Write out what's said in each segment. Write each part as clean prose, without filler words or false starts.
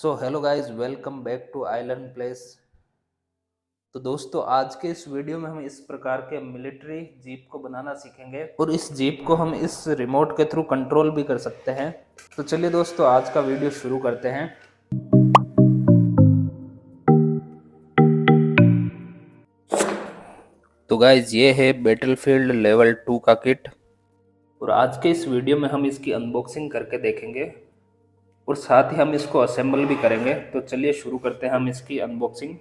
So hello guys, welcome back to island place. तो दोस्तों, आज के इस वीडियो में हम इस प्रकार के मिलिट्री जीप को बनाना सीखेंगे और इस जीप को हम इस रिमोट के थ्रू कंट्रोल भी कर सकते हैं। तो चलिए दोस्तों, आज का वीडियो शुरू करते हैं। तो गाइस, ये है बैटलफील्ड लेवल 2 का किट और आज के इस वीडियो में हम इसकी अनबॉक्सिंग करके देखेंगे और साथ ही हम इसको असेंबल भी करेंगे। तो चलिए शुरू करते हैं हम इसकी अनबॉक्सिंग।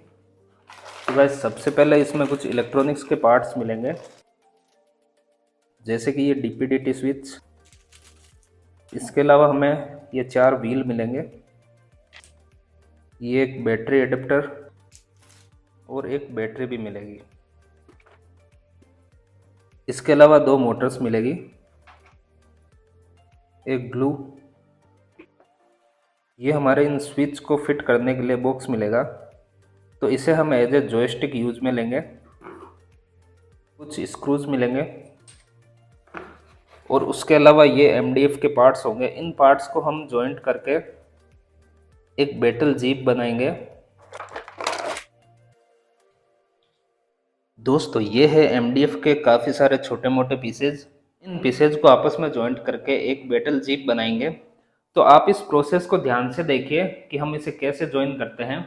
तो गाइस, सबसे पहले इसमें कुछ इलेक्ट्रॉनिक्स के पार्ट्स मिलेंगे, जैसे कि ये डीपीडीटी स्विच। इसके अलावा हमें ये 4 व्हील मिलेंगे, ये एक बैटरी एडेप्टर और एक बैटरी भी मिलेगी। इसके अलावा 2 मोटर्स मिलेगी, एक ग्लू। ये हमारे इन स्विच को फिट करने के लिए बॉक्स मिलेगा, तो इसे हम एज ए जॉयस्टिक यूज में लेंगे। कुछ स्क्रूज मिलेंगे और उसके अलावा ये एमडीएफ के पार्ट्स होंगे। इन पार्ट्स को हम जॉइंट करके एक बैटल जीप बनाएंगे। दोस्तों, ये है एमडीएफ के काफ़ी सारे छोटे मोटे पीसेज। इन पीसेज को आपस में जॉइंट करके एक बैटल जीप बनाएंगे। तो आप इस प्रोसेस को ध्यान से देखिए कि हम इसे कैसे जॉइन करते हैं।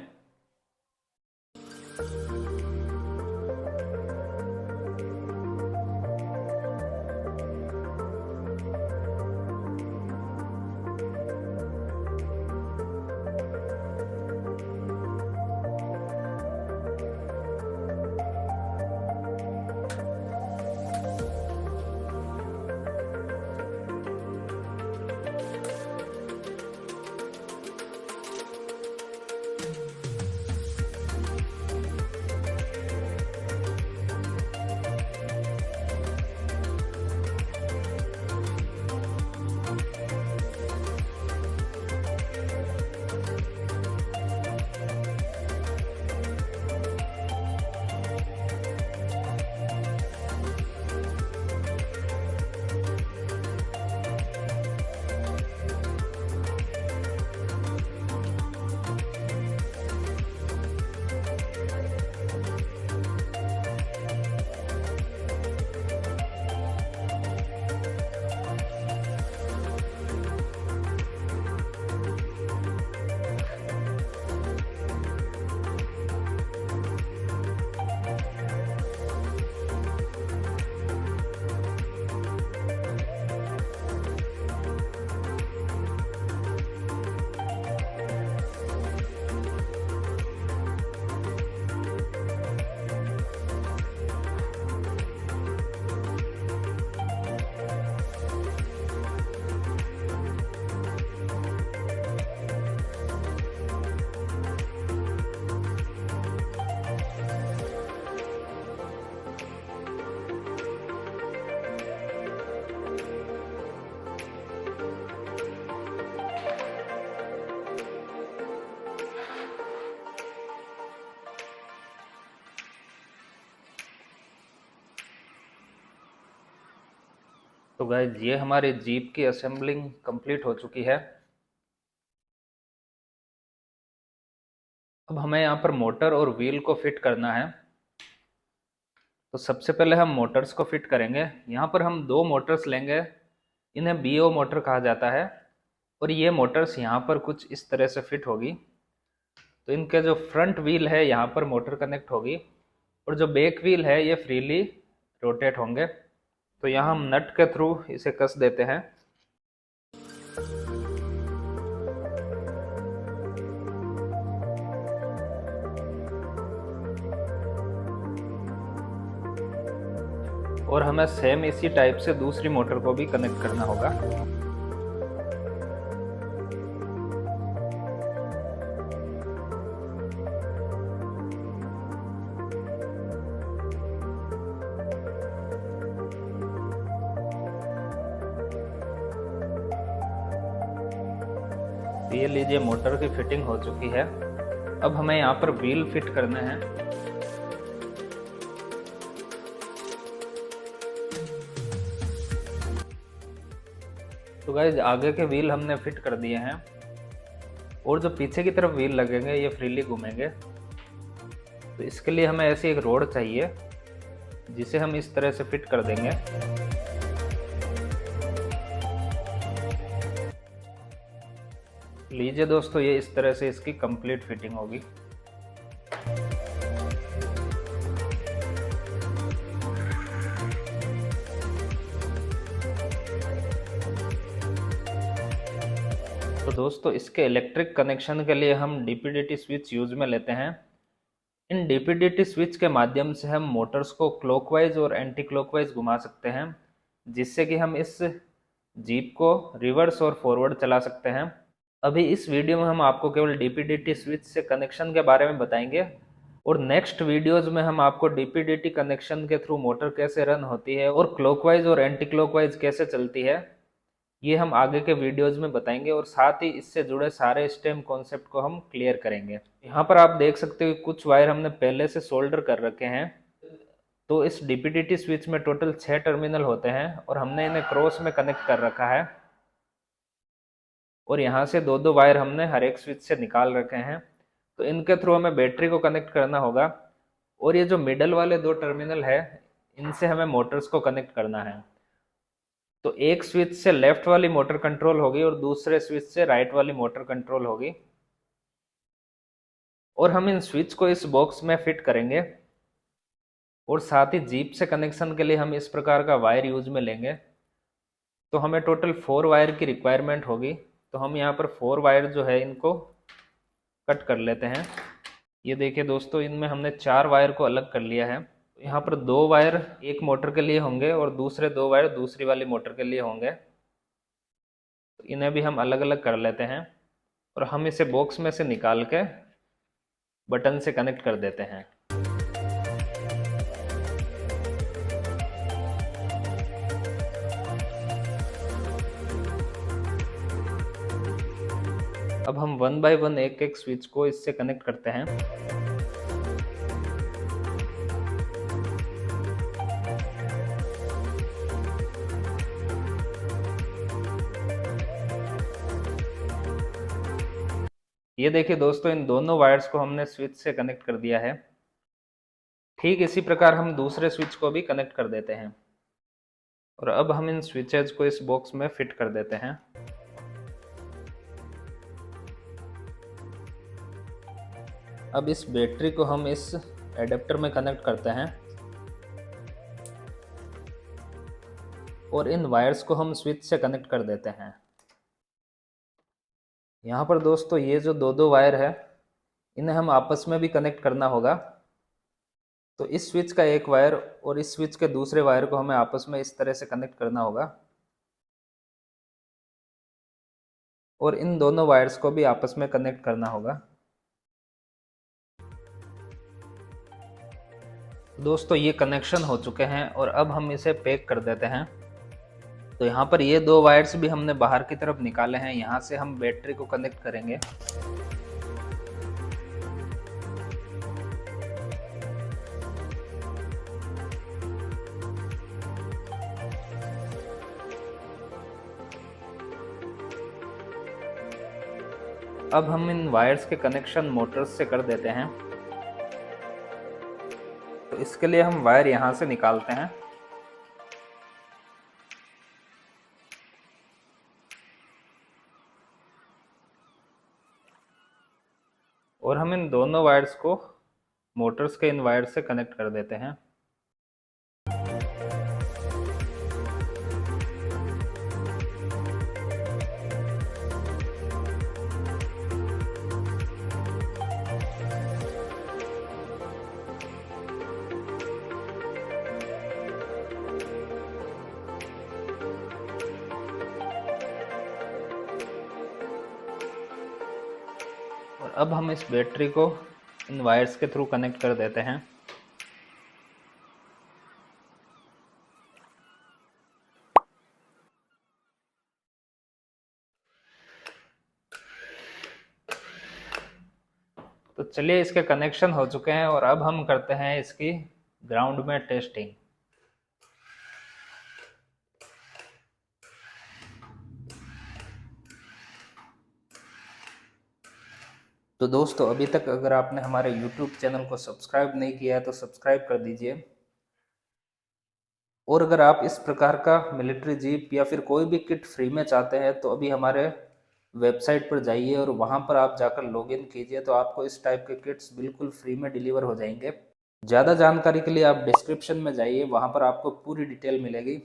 तो गाइस, ये हमारे जीप की असेंबलिंग कंप्लीट हो चुकी है। अब हमें यहाँ पर मोटर और व्हील को फिट करना है। तो सबसे पहले हम मोटर्स को फिट करेंगे। यहाँ पर हम 2 मोटर्स लेंगे, इन्हें बीओ मोटर कहा जाता है। और ये मोटर्स यहाँ पर कुछ इस तरह से फिट होगी। तो इनके जो फ्रंट व्हील है, यहाँ पर मोटर कनेक्ट होगी और जो बैक व्हील है ये फ्रीली रोटेट होंगे। तो यहाँ हम नट के थ्रू इसे कस देते हैं। और हमें सेम इसी टाइप से दूसरी मोटर को भी कनेक्ट करना होगा। ये लीजिए, मोटर की फिटिंग हो चुकी है। अब हमें यहाँ पर व्हील फिट करने हैं। तो गाइज, आगे के व्हील हमने फिट कर दिए हैं। और जो पीछे की तरफ व्हील लगेंगे ये फ्रीली घूमेंगे। तो इसके लिए हमें ऐसी एक रोड चाहिए जिसे हम इस तरह से फिट कर देंगे। लीजिए दोस्तों, ये इस तरह से इसकी कंप्लीट फिटिंग होगी। तो दोस्तों, इसके इलेक्ट्रिक कनेक्शन के लिए हम डीपीडीटी स्विच यूज में लेते हैं। इन डीपीडीटी स्विच के माध्यम से हम मोटर्स को क्लॉकवाइज और एंटी क्लॉकवाइज घुमा सकते हैं, जिससे कि हम इस जीप को रिवर्स और फॉरवर्ड चला सकते हैं। अभी इस वीडियो में हम आपको केवल डीपीडीटी स्विच से कनेक्शन के बारे में बताएंगे, और नेक्स्ट वीडियोज में हम आपको डीपीडीटी कनेक्शन के थ्रू मोटर कैसे रन होती है और क्लॉकवाइज और एंटी क्लॉकवाइज कैसे चलती है, ये हम आगे के वीडियोज में बताएंगे। और साथ ही इससे जुड़े सारे स्टेम कॉन्सेप्ट को हम क्लियर करेंगे। यहाँ पर आप देख सकते हो कुछ वायर हमने पहले से सोल्डर कर रखे हैं। तो इस डीपीडीटी स्विच में टोटल 6 टर्मिनल होते हैं और हमने इन्हें क्रॉस में कनेक्ट कर रखा है। और यहाँ से दो दो वायर हमने हर एक स्विच से निकाल रखे हैं। तो इनके थ्रू हमें बैटरी को कनेक्ट करना होगा। और ये जो मिडल वाले 2 टर्मिनल है, इनसे हमें मोटर्स को कनेक्ट करना है। तो एक स्विच से लेफ्ट वाली मोटर कंट्रोल होगी और दूसरे स्विच से राइट वाली मोटर कंट्रोल होगी। और हम इन स्विच को इस बॉक्स में फिट करेंगे। और साथ ही जीप से कनेक्शन के लिए हम इस प्रकार का वायर यूज में लेंगे। तो हमें टोटल 4 वायर की रिक्वायरमेंट होगी। तो हम यहाँ पर 4 वायर जो है इनको कट कर लेते हैं। ये देखिए दोस्तों, इनमें हमने 4 वायर को अलग कर लिया है। यहाँ पर 2 वायर एक मोटर के लिए होंगे और दूसरे 2 वायर दूसरी वाली मोटर के लिए होंगे। तो इन्हें भी हम अलग अलग कर लेते हैं और हम इसे बॉक्स में से निकाल के बटन से कनेक्ट कर देते हैं। अब हम 1 बाय 1 एक एक स्विच को इससे कनेक्ट करते हैं। ये देखिए दोस्तों, इन दोनों वायर्स को हमने स्विच से कनेक्ट कर दिया है। ठीक इसी प्रकार हम दूसरे स्विच को भी कनेक्ट कर देते हैं। और अब हम इन स्विचेज को इस बॉक्स में फिट कर देते हैं। अब इस बैटरी को हम इस एडेप्टर में कनेक्ट करते हैं और इन वायर्स को हम स्विच से कनेक्ट कर देते हैं। यहाँ पर दोस्तों, ये जो दो वायर है, इन्हें हम आपस में भी कनेक्ट करना होगा। तो इस स्विच का एक वायर और इस स्विच के दूसरे वायर को हमें आपस में इस तरह से कनेक्ट करना होगा। और इन दोनों वायर्स को भी आपस में कनेक्ट करना होगा। दोस्तों, ये कनेक्शन हो चुके हैं और अब हम इसे पैक कर देते हैं। तो यहाँ पर ये 2 वायर्स भी हमने बाहर की तरफ निकाले हैं। यहाँ से हम बैटरी को कनेक्ट करेंगे। अब हम इन वायर्स के कनेक्शन मोटर्स से कर देते हैं। तो इसके लिए हम वायर यहाँ से निकालते हैं। और हम इन दोनों वायर्स को मोटर्स के इन वायर से कनेक्ट कर देते हैं। और अब हम इस बैटरी को इन वायर्स के थ्रू कनेक्ट कर देते हैं। तो चलिए, इसके कनेक्शन हो चुके हैं और अब हम करते हैं इसकी ग्राउंड में टेस्टिंग। तो दोस्तों अभी तक अगर आपने हमारे YouTube चैनल को सब्सक्राइब नहीं किया है तो सब्सक्राइब कर दीजिए। और अगर आप इस प्रकार का मिलिट्री जीप या फिर कोई भी किट फ्री में चाहते हैं तो अभी हमारे वेबसाइट पर जाइए और वहाँ पर आप जाकर लॉगिन कीजिए, तो आपको इस टाइप के किट्स बिल्कुल फ्री में डिलीवर हो जाएंगे। ज़्यादा जानकारी के लिए आप डिस्क्रिप्शन में जाइए, वहाँ पर आपको पूरी डिटेल मिलेगी।